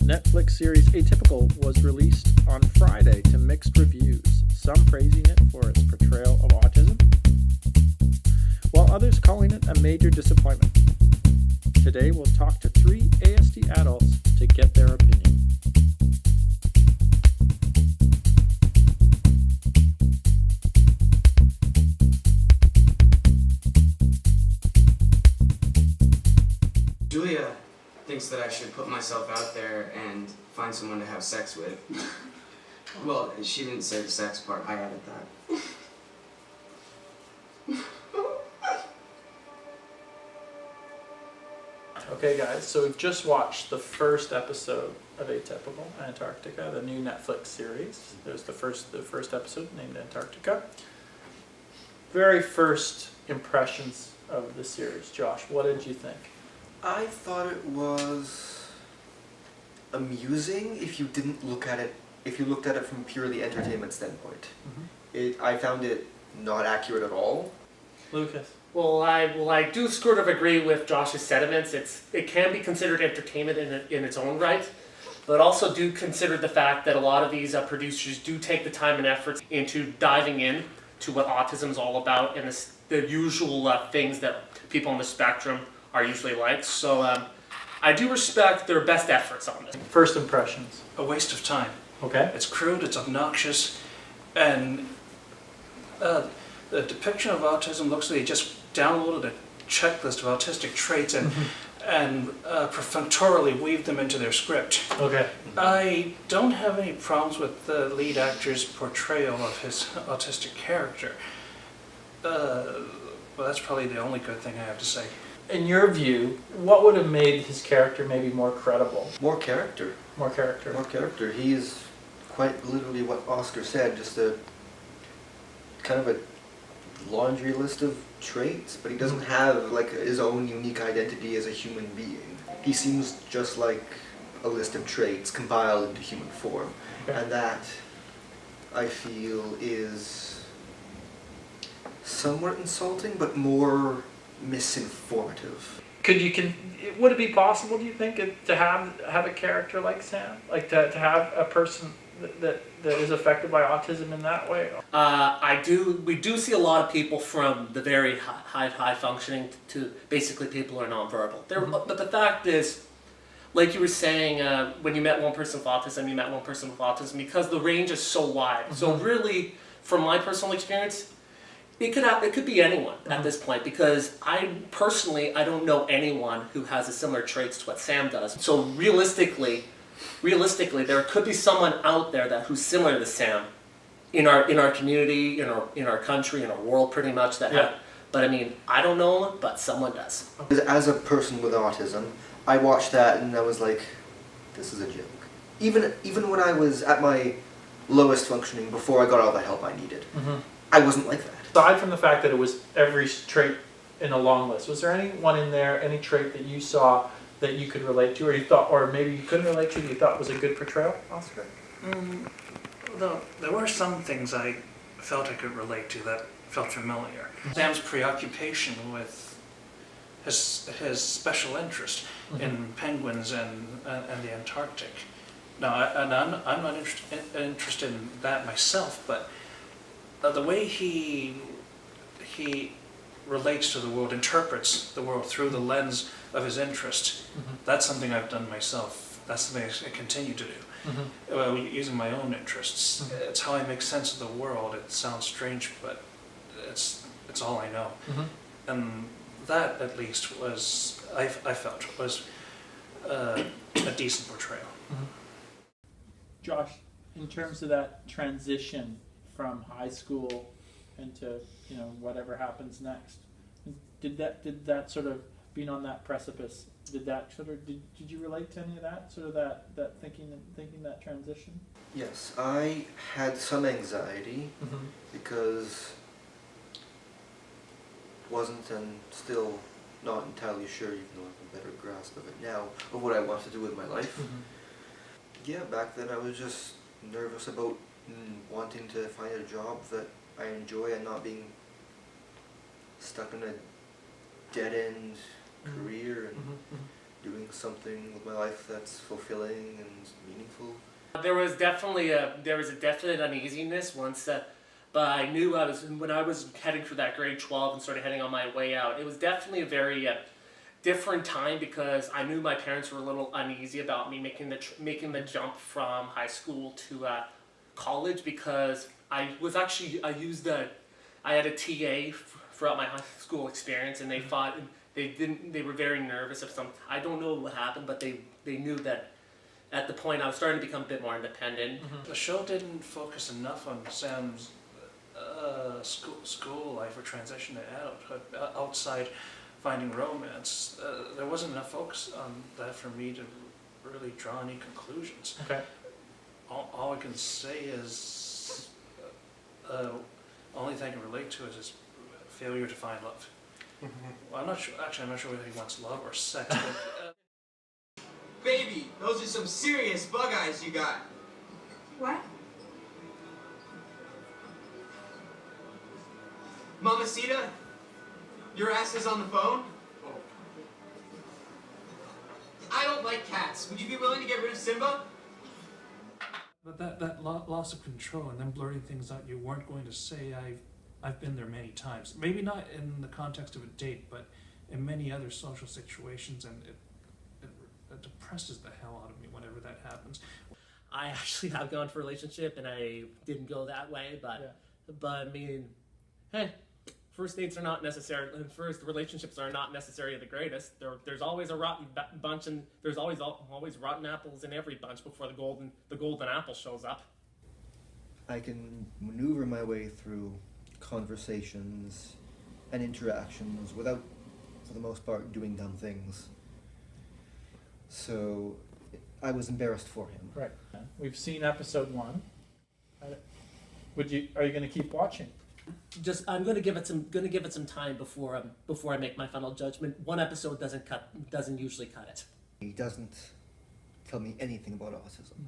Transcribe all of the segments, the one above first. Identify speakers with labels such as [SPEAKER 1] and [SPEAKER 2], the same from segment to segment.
[SPEAKER 1] Netflix series Atypical was released on Friday to mixed reviews, some praising it for its portrayal of autism, while others calling it a major disappointment. Today we'll talk to 3 ASD adults to get their opinion.
[SPEAKER 2] Julia thinks that I should put myself out there and find someone to have sex with. Well, she didn't say the sex part, I added that.
[SPEAKER 1] Okay guys, so we've just watched the first episode of Atypical, Antarctica, the new Netflix series. There's the first episode named Antarctica. Very first impressions of the series. Josh, what did you think?
[SPEAKER 3] I thought it was amusing if you didn't look at it, if you looked at it from purely entertainment standpoint. I found it not accurate at all.
[SPEAKER 1] Lucas?
[SPEAKER 4] Well, I do sort of agree with Josh's sentiments. It can be considered entertainment in its own right, but also do consider the fact that a lot of these producers do take the time and effort into diving in to what autism is all about and the usual things that people on the spectrum are usually like. So I do respect their best efforts on this.
[SPEAKER 1] First impressions.
[SPEAKER 5] A waste of time.
[SPEAKER 1] Okay.
[SPEAKER 5] It's crude, it's obnoxious, and the depiction of autism looks like they just downloaded a checklist of autistic traits and perfunctorily weaved them into their script.
[SPEAKER 1] Okay.
[SPEAKER 5] I don't have any problems with the lead actor's portrayal of his autistic character. Well, that's probably the only good thing I have to say.
[SPEAKER 1] In your view, what would have made his character maybe more credible?
[SPEAKER 3] More character.
[SPEAKER 1] More character.
[SPEAKER 3] More character. He's quite literally what Oscar said, just a kind of a laundry list of traits, but he doesn't have like his own unique identity as a human being. He seems just like a list of traits compiled into human form.
[SPEAKER 1] Okay.
[SPEAKER 3] And that, I feel, is somewhat insulting, but more misinformative.
[SPEAKER 1] Would it be possible, do you think, to have a character like Sam? Like to have a person that is affected by autism in that way?
[SPEAKER 4] We do see a lot of people from the very high functioning to basically people who are nonverbal. But the fact is, like you were saying, when you met one person with autism, you met one person with autism because the range is so wide. So really, from my personal experience, it could be anyone at this point, because I don't know anyone who has a similar traits to what Sam does. So realistically, there could be someone out there who's similar to Sam in our community, in our country, in our world, pretty much. But I mean, I don't know him, but someone does.
[SPEAKER 3] As a person with autism, I watched that and I was like, this is a joke. Even when I was at my lowest functioning, before I got all the help I needed, I wasn't like that.
[SPEAKER 1] Aside from the fact that it was every trait in a long list, was there anyone in there, any trait that you saw that you could relate to, or you thought, or maybe you couldn't relate to, that you thought was a good portrayal, Oscar?
[SPEAKER 5] Though there were some things I felt I could relate to that felt familiar. Sam's preoccupation with his special interest in penguins and the Antarctic. Now, I'm not interested in that myself, but the way he relates to the world, interprets the world through the lens of his interest, that's something I've done myself. That's something I continue to do, using my own interests. It's how I make sense of the world. It sounds strange, but it's all I know. And that, at least, was, I felt, was a decent portrayal.
[SPEAKER 1] Josh, in terms of that transition from high school into whatever happens next, did that sort of, being on that precipice, did you relate to any of that, sort of that thinking that transition?
[SPEAKER 3] Yes, I had some anxiety because wasn't and still not entirely sure, even though I have a better grasp of it now, of what I want to do with my life. Yeah, back then I was just nervous about wanting to find a job that I enjoy and not being stuck in a dead-end career and doing something with my life that's fulfilling and meaningful.
[SPEAKER 4] There was a definite uneasiness once, but I knew when I was heading for that grade 12 and sort of heading on my way out. It was definitely a very different time because I knew my parents were a little uneasy about me making the jump from high school to college because I had a TA throughout my high school experience, and they were very nervous of some. I don't know what happened, but they knew that. At the point, I was starting to become a bit more independent.
[SPEAKER 5] The show didn't focus enough on Sam's school life or transition to adulthood outside finding romance. There wasn't enough focus on that for me to really draw any conclusions.
[SPEAKER 1] Okay.
[SPEAKER 5] All I can say is, only thing I can relate to is his failure to find love. Well, I'm not sure whether he wants love or sex, but...
[SPEAKER 2] Baby, those are some serious bug eyes you got.
[SPEAKER 6] What?
[SPEAKER 2] Mamacita, your ass is on the phone? I don't like cats. Would you be willing to get rid of Simba?
[SPEAKER 5] But that loss of control and then blurting things out you weren't going to say, I've been there many times. Maybe not in the context of a date, but in many other social situations, and it depresses the hell out of me whenever that happens.
[SPEAKER 4] I actually have gone for a relationship, and I didn't go that way, but I mean, hey, first dates are not necessarily, first relationships are not necessarily the greatest. There's always a rotten bunch, and there's always rotten apples in every bunch before the golden apple shows up.
[SPEAKER 3] I can maneuver my way through conversations and interactions without, for the most part, doing dumb things. So I was embarrassed for him.
[SPEAKER 1] Right. We've seen episode 1. Are you going to keep watching?
[SPEAKER 4] I'm going to give it some time before I make my final judgment. One episode doesn't usually cut it.
[SPEAKER 3] He doesn't tell me anything about autism.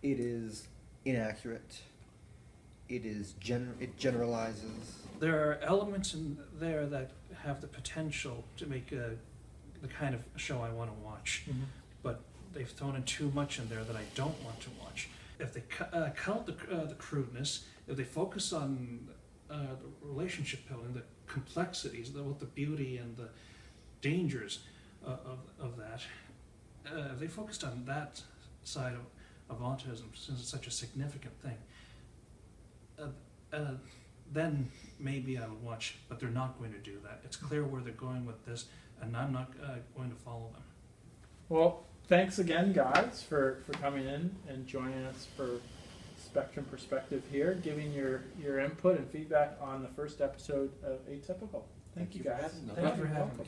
[SPEAKER 3] It is inaccurate. It generalizes.
[SPEAKER 5] There are elements in there that have the potential to make the kind of show I want to watch, but they've thrown in too much in there that I don't want to watch. If they cut out the crudeness, if they focus on the relationship building, the complexities, the beauty and the dangers of that, if they focused on that side of autism, since it's such a significant thing, then maybe I'll watch, but they're not going to do that. It's clear where they're going with this, and I'm not going to follow them.
[SPEAKER 1] Well, thanks again, guys, for coming in and joining us for Spectrum Perspective here, giving your input and feedback on the first episode of Atypical. Thank you, guys.
[SPEAKER 3] Thank you for having us.